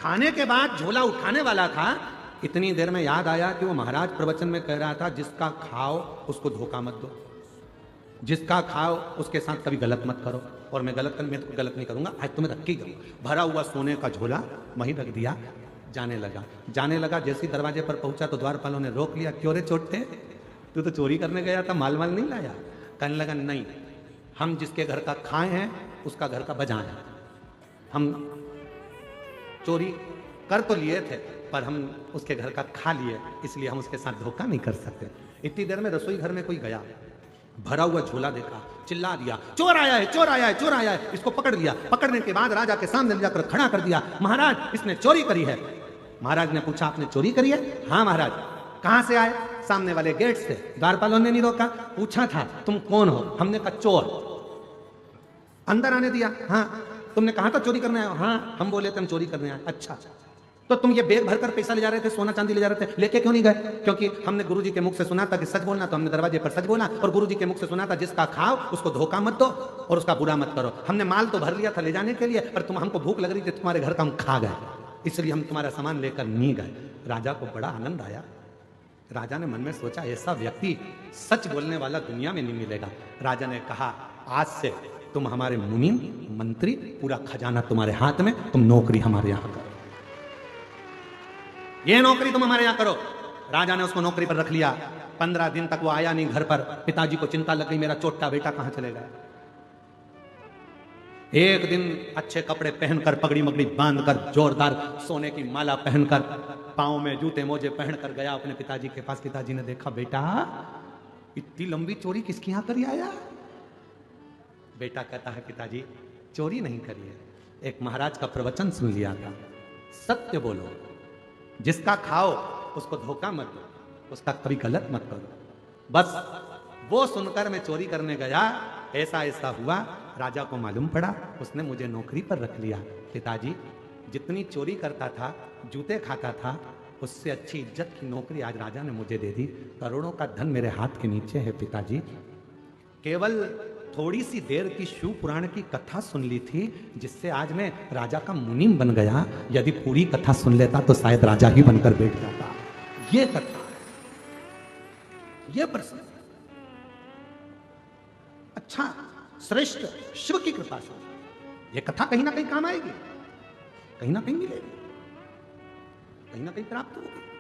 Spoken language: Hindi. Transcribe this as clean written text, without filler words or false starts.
खाने के बाद झोला उठाने वाला था, इतनी देर में याद आया कि वो महाराज प्रवचन में कह रहा था जिसका खाओ उसको धोखा मत दो, जिसका खाओ उसके साथ कभी गलत मत करो। और मैं गलत नहीं करूंगा, आज तुम्हें रख के करूंगा। भरा हुआ सोने का झोला वहीं रख दिया, जाने लगा। जैसे ही दरवाजे पर पहुंचा तो द्वारपालों ने रोक लिया। क्यों रे चोटे, तू तो चोरी करने गया था, माल नहीं लाया? कहने लगा नहीं, हम जिसके घर का खाए हैं उसका घर का बजा है। हम चोरी कर तो लिए थे पर हम उसके घर का खा लिए, इसलिए हम उसके साथ धोखा नहीं कर सकते। इतनी देर में रसोई घर में कोई गया, भरा हुआ झोला देखा, चिल्ला दिया चोर आया है, चोर आया है, चोर आया है। इसको पकड़ लिया। पकड़ने के बाद राजा के सामने ले जाकर खड़ा कर दिया। महाराज इसने चोरी करी है। महाराज ने पूछा आपने चोरी करी है? हाँ महाराज। कहां से आए? सामने वाले गेट से। द्वारपालों ने नहीं रोका, पूछा था तुम कौन हो? हमने कहा चोर। अंदर आने दिया। हाँ। तुमने कहा था चोरी करने आए हो? हाँ। हम बोले थे हम चोरी करने आए। अच्छा, तो तुम ये बैग भरकर पैसा ले जा रहे थे, सोना चांदी ले जा रहे थे, लेके क्यों नहीं गए? क्योंकि हमने गुरुजी के मुख से सुना था कि सच बोलना, तो हमने दरवाजे पर सच बोला। और गुरुजी के मुख से सुना था जिसका खाओ उसको धोखा मत दो और उसका बुरा मत करो। हमने माल तो भर लिया था ले जाने के लिए, पर हमको भूख लग रही थी, तुम्हारे घर का हम खा गए, इसलिए हम तुम्हारा सामान लेकर नहीं गए। राजा को बड़ा आनंद आया। राजा ने मन में सोचा ऐसा व्यक्ति सच बोलने वाला दुनिया में नहीं मिलेगा। राजा ने कहा आज से तुम हमारे मुनि मंत्री, पूरा खजाना तुम्हारे हाथ में, तुम नौकरी हमारे यहां करो, ये नौकरी तुम हमारे यहां करो। राजा ने उसको नौकरी पर रख लिया। 15 दिन तक वो आया नहीं घर पर। पिताजी को चिंता लग गई मेरा चोटा बेटा कहां चले गया। एक दिन अच्छे कपड़े पहनकर, पगड़ी मगड़ी बांधकर, जोरदार सोने की माला पहनकर, पांव में जूते मोजे पहनकर गया अपने पिताजी के पास। पिताजी ने देखा बेटा इतनी लंबी चोरी किसके यहां करी आया? बेटा कहता है पिताजी चोरी नहीं करी है, एक महाराज का प्रवचन सुन लिया था, सत्य बोलो, जिसका खाओ उसको धोखा मत दो, उसका कभी गलत मत करो। बस वो सुनकर मैं चोरी करने गया, ऐसा ऐसा हुआ। राजा को मालूम पड़ा, उसने मुझे नौकरी पर रख लिया। पिताजी जितनी चोरी करता था, जूते खाता था, उससे अच्छी इज्जत की नौकरी आज राजा ने मुझे दे दी। करोड़ों का धन मेरे हाथ के नीचे है पिताजी। केवल थोड़ी सी देर की शिव पुराण की कथा सुन ली थी, जिससे आज मैं राजा का मुनीम बन गया। यदि पूरी कथा सुन लेता तो शायद राजा ही बनकर बैठ जाता। ये कथा, ये प्रश्न अच्छा श्रेष्ठ शिव की कृपा से ये कथा कहीं ना कहीं काम आएगी, कहीं ना कहीं मिलेगी, कहीं ना कहीं प्राप्त होगी।